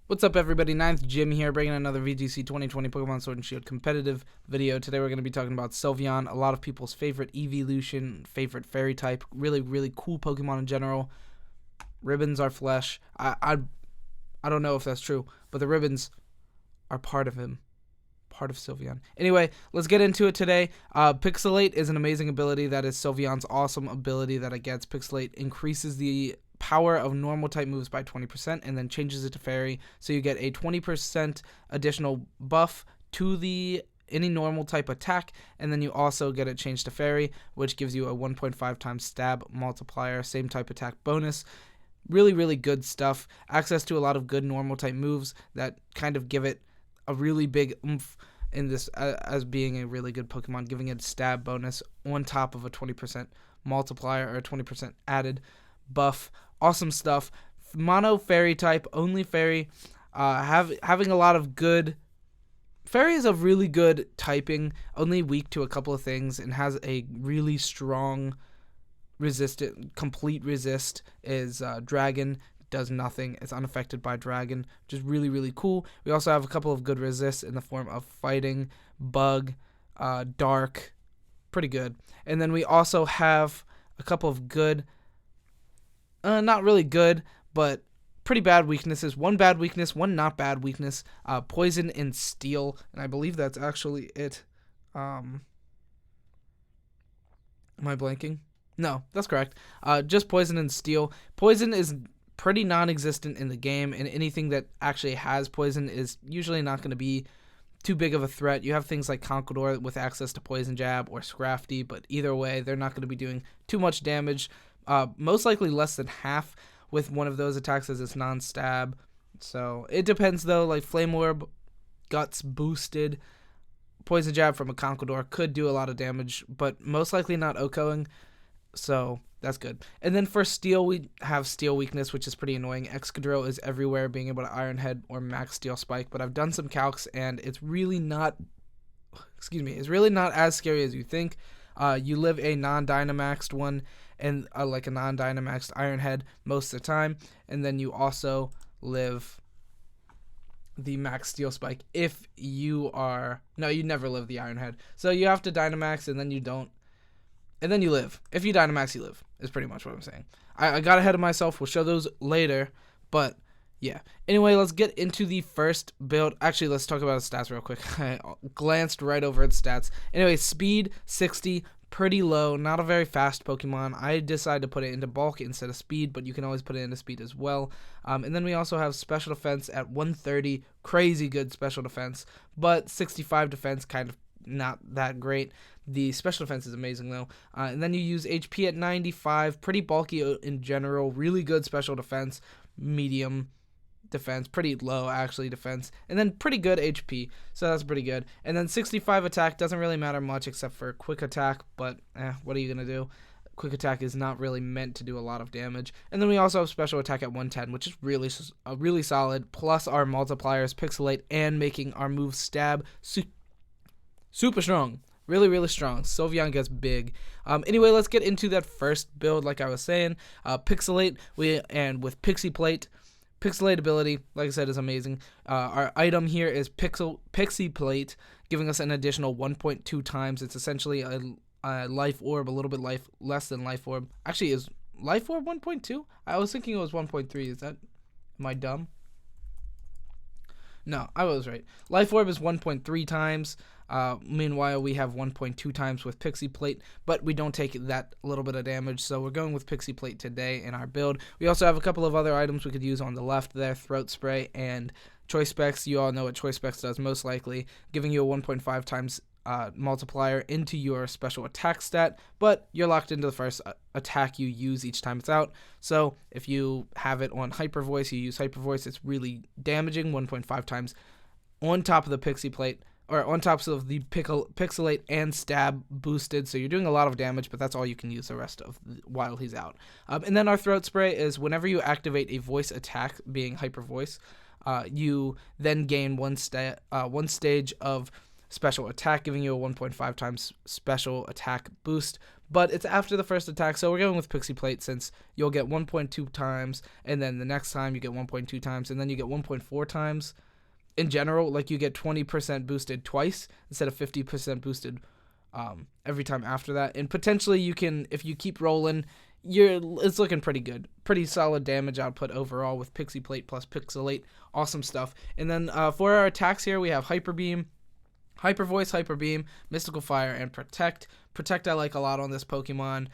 What's up, everybody? Ninth Jim here, bringing another VGC 2020 Pokemon Sword and Shield competitive video. Today we're going to be talking about Sylveon, a lot of people's favorite evolution, favorite fairy type, really cool Pokemon in general. Ribbons are flesh. I don't know if that's true, but the ribbons are part of him, part of Sylveon. Anyway, let's get into it today. Pixelate is an amazing ability. That is Sylveon's awesome ability that it gets. Pixelate increases the power of normal type moves by 20% and then changes it to fairy, so you get a 20% additional buff to any normal type attack, and then you also get it changed to fairy, which gives you a 1.5 times stab multiplier, same type attack bonus. Really good stuff. Access to a lot of good normal type moves that kind of give it a really big oomph in this as being a really good Pokemon, giving it a stab bonus on top of a 20% multiplier or a 20% added buff. Awesome stuff. Mono fairy type, only fairy, having a lot of good. Fairy is a really good typing, only weak to a couple of things, and has a really strong complete resist is dragon. Does nothing. It's unaffected by dragon, which is really cool. We also have a couple of good resists in the form of fighting, bug, dark, pretty good. And then we also have a couple of good, not really good, but pretty bad weaknesses. One bad weakness, one not bad weakness. Poison and steel, and I believe that's actually it. Am I blanking? No, that's correct. Just poison and steel. Poison is pretty non-existent in the game, and anything that actually has poison is usually not going to be too big of a threat. You have things like Conqueror with access to Poison Jab or Scrafty, but either way, they're not going to be doing too much damage. Most likely less than half with one of those attacks as it's non-stab. So it depends though, like Flame Orb, Guts boosted, Poison Jab from a Conqueror could do a lot of damage, but most likely not OHKOing, so that's good. And then for Steel, we have Steel weakness, which is pretty annoying. Excadrill is everywhere, being able to Iron Head or Max Steel Spike, but I've done some calcs and it's really not, it's really not as scary as you think. You live a non-Dynamaxed one, and like a non-Dynamaxed Iron Head most of the time, and then you also live the Max Steel Spike if you are... No, you never live the Iron Head. So you have to Dynamax, and then you don't, and then you live. If you Dynamax, you live, is pretty much what I'm saying. I got ahead of myself. We'll show those later, but yeah. Anyway, let's get into the first build. Actually, let's talk about its stats real quick. I glanced right over its stats. Anyway, speed 60, pretty low, not a very fast Pokemon. I decided to put it into bulk instead of speed, but you can always put it into speed as well. And then we also have special defense at 130, crazy good special defense, but 65 defense, kind of not that great. The special defense is amazing though. And then you use HP at 95, pretty bulky in general, really good special defense, medium defense, pretty low actually defense, and then pretty good HP, so that's pretty good. And then 65 attack, doesn't really matter much except for quick attack, but what are you gonna do? Quick attack is not really meant to do a lot of damage. And then we also have special attack at 110, which is really solid, plus our multipliers, Pixelate, and making our moves stab super strong. Really strong. Sylveon gets big. Anyway, let's get into that first build. Like I was saying, Pixelate, and with Pixie Plate. Pixelate ability, like I said, is amazing. Our item here is Pixie Plate, giving us an additional 1.2 times. It's essentially a Life Orb, a little bit less than Life Orb. Actually, is Life Orb 1.2? I was thinking it was 1.3. Am I dumb? No, I was right. Life Orb is 1.3 times. Meanwhile, we have 1.2 times with Pixie Plate, but we don't take that little bit of damage, so we're going with Pixie Plate today in our build. We also have a couple of other items we could use on the left there, Throat Spray and Choice Specs. You all know what Choice Specs does most likely, giving you a 1.5 times multiplier into your special attack stat, but you're locked into the first attack you use each time it's out. So if you have it on Hyper Voice, you use Hyper Voice, it's really damaging, 1.5 times on top of the Pixie Plate, or on top of the Pixelate and Stab boosted, so you're doing a lot of damage, but that's all you can use the rest of while he's out. And then our Throat Spray is whenever you activate a voice attack, being Hyper Voice, you then gain one stage of special attack, giving you a 1.5 times special attack boost, but it's after the first attack, so we're going with Pixie Plate since you'll get 1.2 times, and then the next time you get 1.2 times, and then you get 1.4 times. In general, like you get 20% boosted twice instead of 50% boosted every time after that. And potentially you can, if you keep rolling, it's looking pretty good. Pretty solid damage output overall with Pixie Plate plus Pixelate. Awesome stuff. And then for our attacks here, we have Hyper Beam, Hyper Voice, Hyper Beam, Mystical Fire, and Protect. Protect I like a lot on this Pokemon.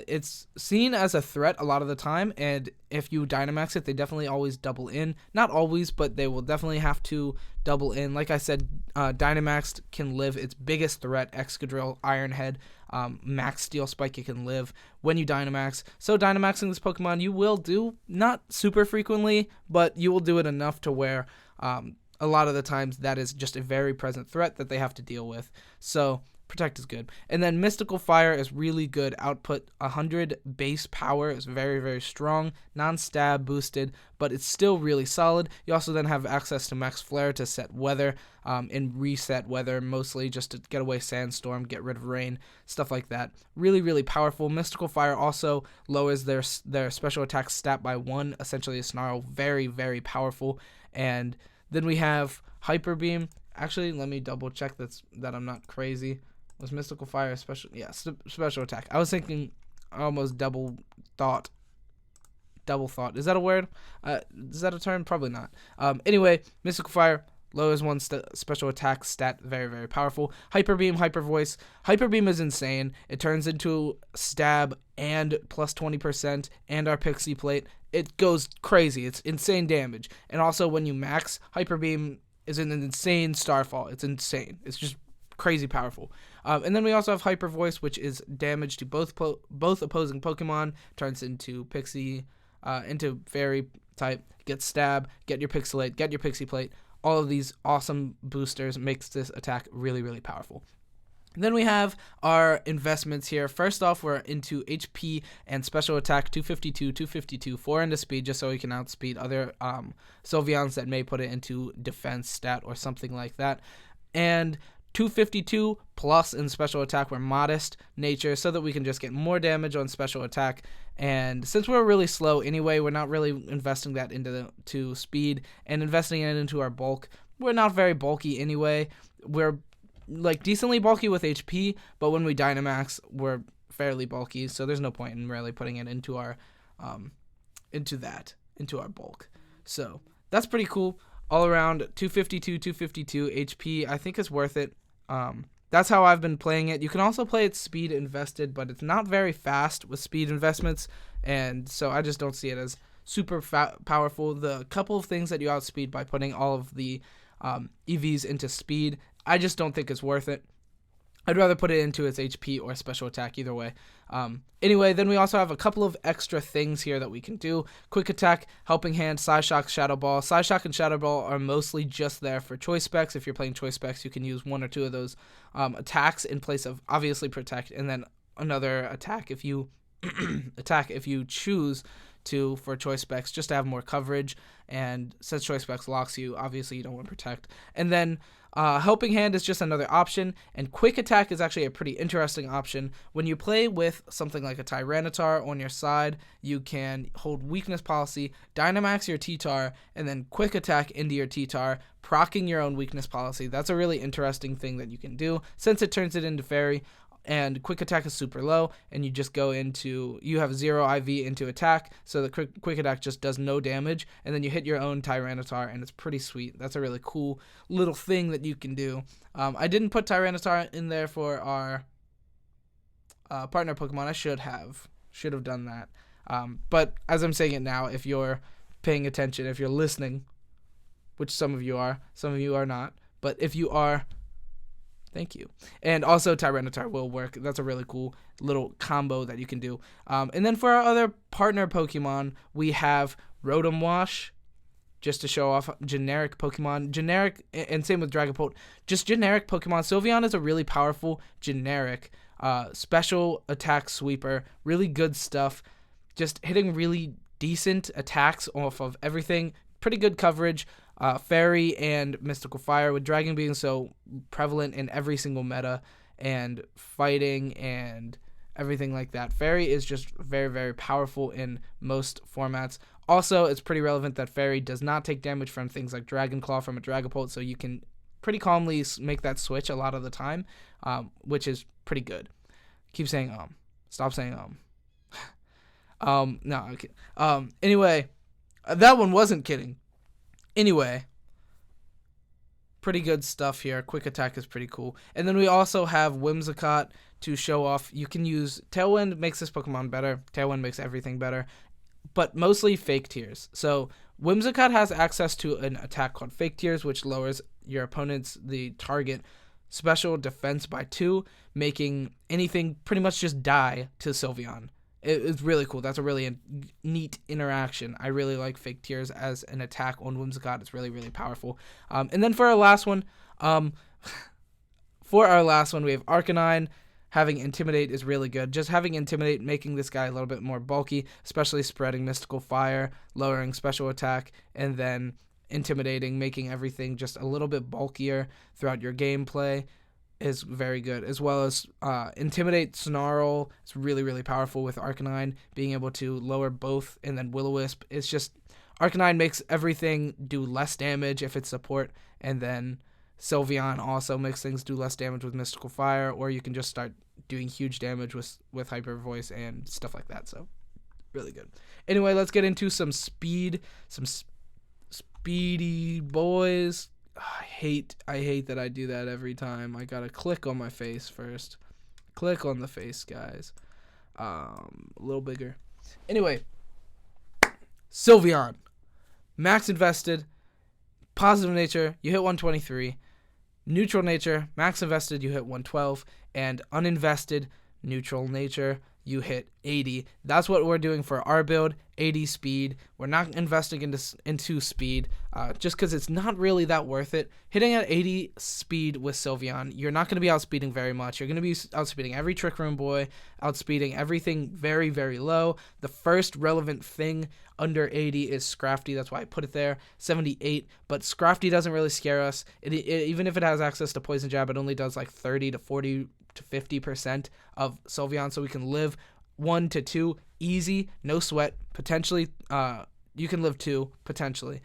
It's seen as a threat a lot of the time, and if you Dynamax it, they definitely always double in. Not always, but they will definitely have to double in. Like I said, Dynamax can live its biggest threat, Excadrill, Iron Head, Max Steel Spike, it can live when you Dynamax. So Dynamaxing this Pokemon you will do, not super frequently, but you will do it enough to where a lot of the times that is just a very present threat that they have to deal with. So Protect is good. And then Mystical Fire is really good. Output 100 base power is very, very strong. Non-stab boosted, but it's still really solid. You also then have access to Max Flare to set weather and reset weather, mostly just to get away Sandstorm, get rid of rain, stuff like that. Really, really powerful. Mystical Fire also lowers their special attack stat by 1, essentially a Snarl. Very, very powerful. And then we have Hyper Beam. Actually, let me double check that I'm not crazy. Was Mystical Fire special? Yeah, special attack. I was thinking almost double thought. Double thought. Is that a word? Is that a term? Probably not. Anyway, Mystical Fire lowers one special attack stat. Very, very powerful. Hyper Beam, Hyper Voice. Hyper Beam is insane. It turns into stab and plus 20% and our Pixie Plate. It goes crazy. It's insane damage. And also when you max, Hyper Beam is an insane Starfall. It's insane. It's just crazy powerful. And then we also have Hyper Voice, which is damage to both opposing Pokemon. Turns into Pixie, into Fairy type. Get Stab, get your Pixelate, get your Pixie Plate. All of these awesome boosters makes this attack really, really powerful. And then we have our investments here. First off, we're into HP and special attack 252, 252, 4 into speed, just so we can outspeed other Sylveons that may put it into defense stat or something like that. And 252 plus in special attack, we're modest nature so that we can just get more damage on special attack. And since we're really slow anyway, we're not really investing that into speed and investing it into our bulk. We're not very bulky anyway. We're like decently bulky with HP, but when we Dynamax, we're fairly bulky, so there's no point in really putting it into our into our bulk. So that's pretty cool. All around 252, 252 HP, I think it's worth it. That's how I've been playing it. You can also play it speed invested, but it's not very fast with speed investments, and so I just don't see it as super powerful. The couple of things that you outspeed by putting all of the EVs into speed, I just don't think it's worth it. I'd rather put it into its HP or special attack, either way. Anyway, then we also have a couple of extra things here that we can do. Quick Attack, Helping Hand, Psyshock, Shadow Ball. Psyshock and Shadow Ball are mostly just there for choice specs. If you're playing choice specs, you can use one or two of those attacks in place of obviously Protect, and then another attack if you if you choose to for choice specs, just to have more coverage. And since choice specs locks you, obviously you don't want to Protect. And then Helping Hand is just another option, and Quick Attack is actually a pretty interesting option. When you play with something like a Tyranitar on your side, you can hold Weakness Policy, Dynamax your T-Tar, and then Quick Attack into your T-Tar, proccing your own Weakness Policy. That's a really interesting thing that you can do, since it turns it into Fairy. And Quick Attack is super low, and you just go into, you have 0 IV into attack, so the quick Attack just does no damage, and then you hit your own Tyranitar, and it's pretty sweet. That's a really cool little thing that you can do. I didn't put Tyranitar in there for our partner Pokemon. I should have done that. But as I'm saying it now, if you're paying attention, if you're listening, which some of you are not, but if you are, thank you. And also Tyranitar will work. That's a really cool little combo that you can do. And then for our other partner Pokemon, we have Rotom-wash, just to show off generic Pokemon. Generic, and same with Dragapult, just generic Pokemon. Sylveon is a really powerful generic special attack sweeper. Really good stuff. Just hitting really decent attacks off of everything. Pretty good coverage. Fairy and Mystical Fire, with Dragon being so prevalent in every single meta, and fighting and everything like that. Fairy is just very, very powerful in most formats. Also, it's pretty relevant that Fairy does not take damage from things like Dragon Claw from a Dragapult, so you can pretty calmly make that switch a lot of the time, which is pretty good. Keep saying Stop saying no, okay. Anyway, that one wasn't kidding. Anyway, pretty good stuff here. Quick Attack is pretty cool. And then we also have Whimsicott to show off. You can use Tailwind, makes this Pokemon better. Tailwind makes everything better, but mostly Fake Tears. So Whimsicott has access to an attack called Fake Tears, which lowers your opponent's, the target, special defense by 2, making anything pretty much just die to Sylveon. It's really cool. That's a really neat interaction. I really like Fake Tears as an attack on Whimsicott. It's really, really powerful. And then for our last one, we have Arcanine. Having Intimidate is really good. Just having Intimidate, making this guy a little bit more bulky, especially spreading Mystical Fire, lowering special attack, and then intimidating, making everything just a little bit bulkier throughout your gameplay is very good, as well as Intimidate, Snarl. It's really, really powerful with Arcanine, being able to lower both, and then Will-O-Wisp. It's just, Arcanine makes everything do less damage if it's support, and then Sylveon also makes things do less damage with Mystical Fire, or you can just start doing huge damage with Hyper Voice and stuff like that, so really good. Anyway, let's get into some speed, speedy boys. I hate that I do that every time. I gotta click on my face first. Click on the face, guys. A little bigger. Anyway, Sylveon. Max invested. Positive nature, you hit 123. Neutral nature, max invested, you hit 112. And uninvested, neutral nature, you hit 80. That's what we're doing for our build, 80 speed. We're not investing into speed just because it's not really that worth it. Hitting at 80 speed with Sylveon, you're not going to be outspeeding very much. You're going to be outspeeding every Trick Room boy, outspeeding everything very, very low. The first relevant thing under 80 is Scrafty. That's why I put it there, 78. But Scrafty doesn't really scare us. Even if it has access to Poison Jab, it only does like 30 to 40 to 50% of Sylveon, so we can live 1 to 2 easy, no sweat. Potentially, you can live 2 potentially,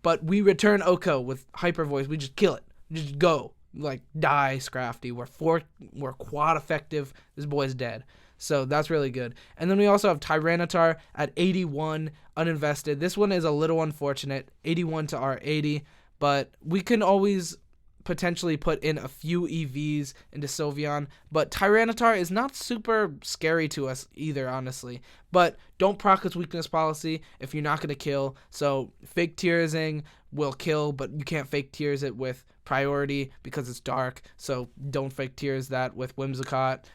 but we return Oko with Hyper Voice. We just kill it, just go, like, die Scrafty. We're quad effective. This boy's dead, so that's really good. And then we also have Tyranitar at 81 uninvested. This one is a little unfortunate, 81 to our 80, but we can always potentially put in a few EVs into Sylveon, but Tyranitar is not super scary to us either, honestly. But don't proc its weakness policy if you're not going to kill. So Fake Tearsing will kill, but you can't Fake Tears it with priority because it's dark. So don't Fake Tears that with Whimsicott.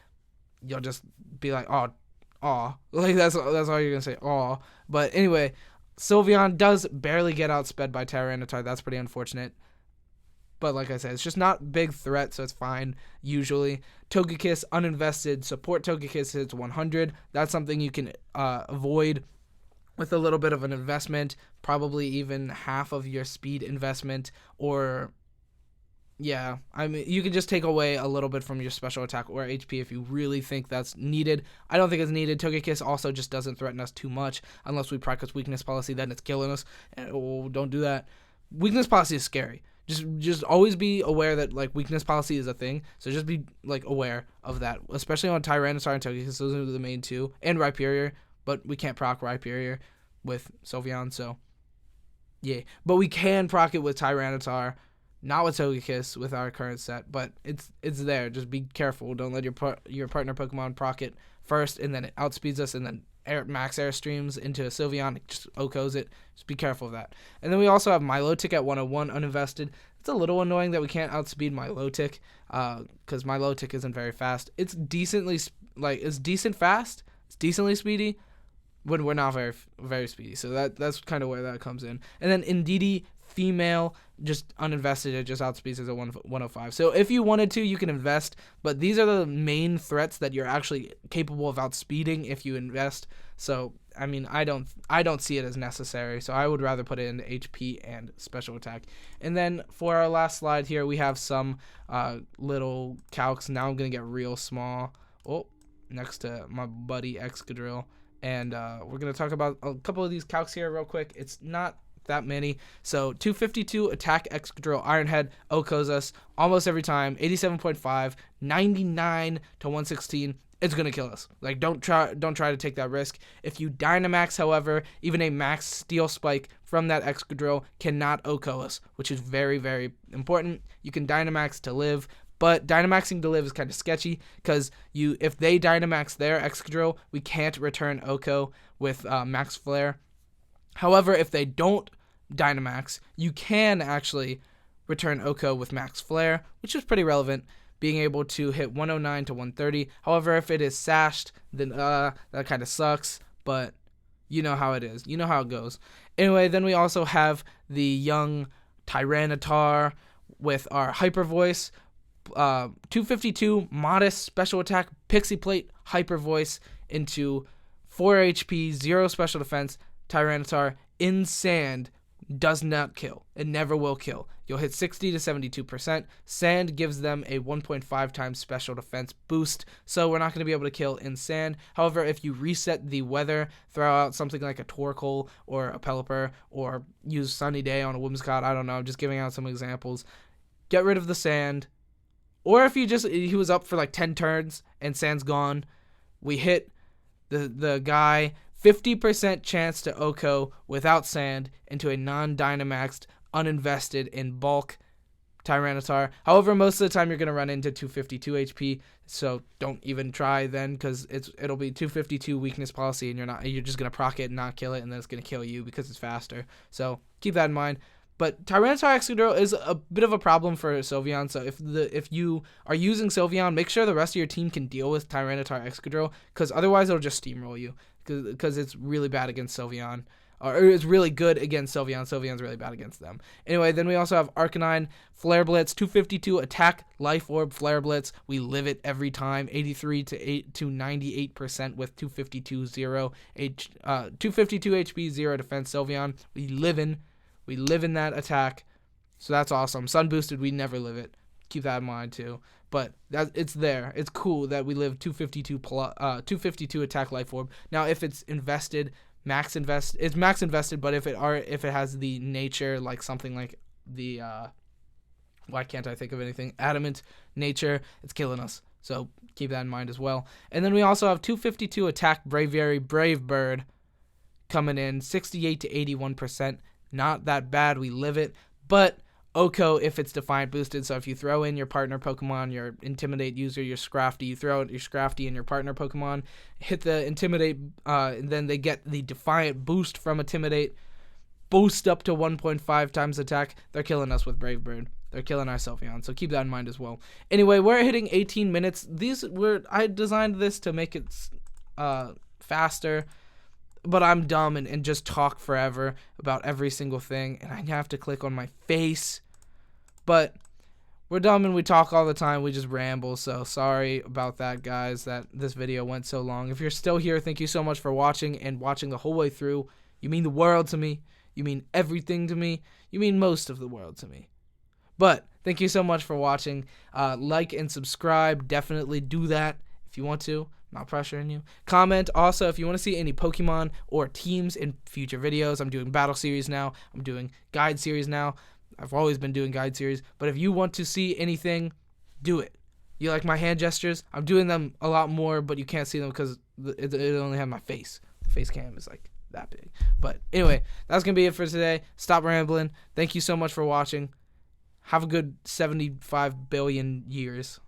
You'll just be like, aw. Like, that's all you're going to say, aw. But anyway, Sylveon does barely get outsped by Tyranitar. That's pretty unfortunate. But like I said, it's just not big threat, so it's fine, usually. Togekiss, uninvested. Support Togekiss hits 100. That's something you can avoid with a little bit of an investment, probably even half of your speed investment, or, yeah, I mean, you can just take away a little bit from your special attack or HP if you really think that's needed. I don't think it's needed. Togekiss also just doesn't threaten us too much, unless we practice weakness policy, then it's killing us. And, don't do that. Weakness policy is scary. Just always be aware that, like, weakness policy is a thing, so just be, like, aware of that, especially on Tyranitar and Togekiss. Those are the main two, and Rhyperior, but we can't proc Rhyperior with Sylveon, so yeah. But we can proc it with Tyranitar, not with Togekiss with our current set, but it's there. Just be careful. Don't let your partner Pokemon proc it first, and then it outspeeds us, and then max airstreams into a Sylveon, it just Okos it. Just be careful of that. And then we also have Milotic at 101 uninvested. It's a little annoying that we can't outspeed Milotic, because Milotic isn't very fast. It's decently, it's decent fast. It's decently speedy, when we're not very, very speedy. So that's kind of where that comes in. And then Indeedee, female, just uninvested, it just outspeeds as a 105. So if you wanted to, you can invest, but these are the main threats that you're actually capable of outspeeding if you invest. So I mean, I don't see it as necessary, so I would rather put it into HP and special attack. And then for our last slide here, we have some little calcs. Now I'm gonna get real small. Oh, next to my buddy Excadrill. And we're going to talk about a couple of these calcs here real quick. It's not that many. So 252 attack Excadrill Ironhead OHKOs us almost every time. 87.5, 99 to 116. It's gonna kill us. Like, don't try to take that risk. If you Dynamax, however, even a max Steel Spike from that Excadrill cannot OHKO us, which is very, very important. You can Dynamax to live, but Dynamaxing to live is kind of sketchy because if they Dynamax their Excadrill, we can't return OHKO with Max Flare. However, if they don't Dynamax, you can actually return OHKO with Max Flare, which is pretty relevant, being able to hit 109 to 130. However, if it is sashed, then that kind of sucks, but you know how it is. You know how it goes. Anyway, then we also have the young Tyranitar with our Hyper Voice, 252 modest special attack, Pixie Plate, Hyper Voice into 4 HP, 0 special defense. Tyranitar in sand does not kill. It never will kill. You'll hit 60 to 72%. Sand gives them a 1.5 times special defense boost, so we're not going to be able to kill in sand. However, if you reset the weather, throw out something like a Torkoal or a Pelipper, or use Sunny Day on a Whimsicott, I don't know, I'm just giving out some examples. Get rid of the sand. Or if he was up for like 10 turns and sand's gone, we hit the guy, 50% chance to OHKO without sand into a non-Dynamaxed, uninvested in bulk Tyranitar. However, most of the time you're going to run into 252 HP, so don't even try then, because it'll be 252 weakness policy, and you're just going to proc it and not kill it, and then it's going to kill you because it's faster. So keep that in mind. But Tyranitar Excadrill is a bit of a problem for Sylveon, so if you are using Sylveon, make sure the rest of your team can deal with Tyranitar Excadrill, because otherwise it'll just steamroll you, because it's really bad against Sylveon. Or it's really good against Sylveon. Sylveon's really bad against them. Anyway, then we also have Arcanine, Flare Blitz, 252 attack, Life Orb, Flare Blitz. We live it every time, 83 to 98% with 252 HP, 0 defense Sylveon. We live in that attack, so that's awesome. Sun boosted, we never live it. Keep that in mind too. But it's there. It's cool that we live 252 attack Life Orb. Now, if it's invested, it's max invested. But if it has the nature, like something like the why can't I think of anything? Adamant nature, it's killing us. So keep that in mind as well. And then we also have 252 attack Braviary Brave Bird coming in, 68 to 81%. Not that bad. We live it. But OHKO if it's Defiant boosted. So if you throw in your partner Pokemon, your Intimidate user, your Scrafty, you throw out your Scrafty and your partner Pokemon, hit the Intimidate, and then they get the Defiant boost from Intimidate, boost up to 1.5 times attack. They're killing us with Brave Bird. They're killing our Sylveon, so keep that in mind as well. Anyway, we're hitting 18 minutes. I designed this to make it faster, but I'm dumb and just talk forever about every single thing, and I have to click on my face. But we're dumb and we talk all the time. We just ramble, so sorry about that, guys, that this video went so long. If you're still here, thank you so much for watching and watching the whole way through. You mean the world to me. You mean everything to me. You mean most of the world to me. But thank you so much for watching. Like and subscribe. Definitely do that if you want to. Not pressuring you. Comment also if you want to see any Pokemon or teams in future videos. I'm doing battle series now. I'm doing guide series now. I've always been doing guide series. But if you want to see anything, do it. You like my hand gestures? I'm doing them a lot more, but you can't see them because it only has my face. The face cam is like that big. But anyway, that's going to be it for today. Stop rambling. Thank you so much for watching. Have a good 75 billion years.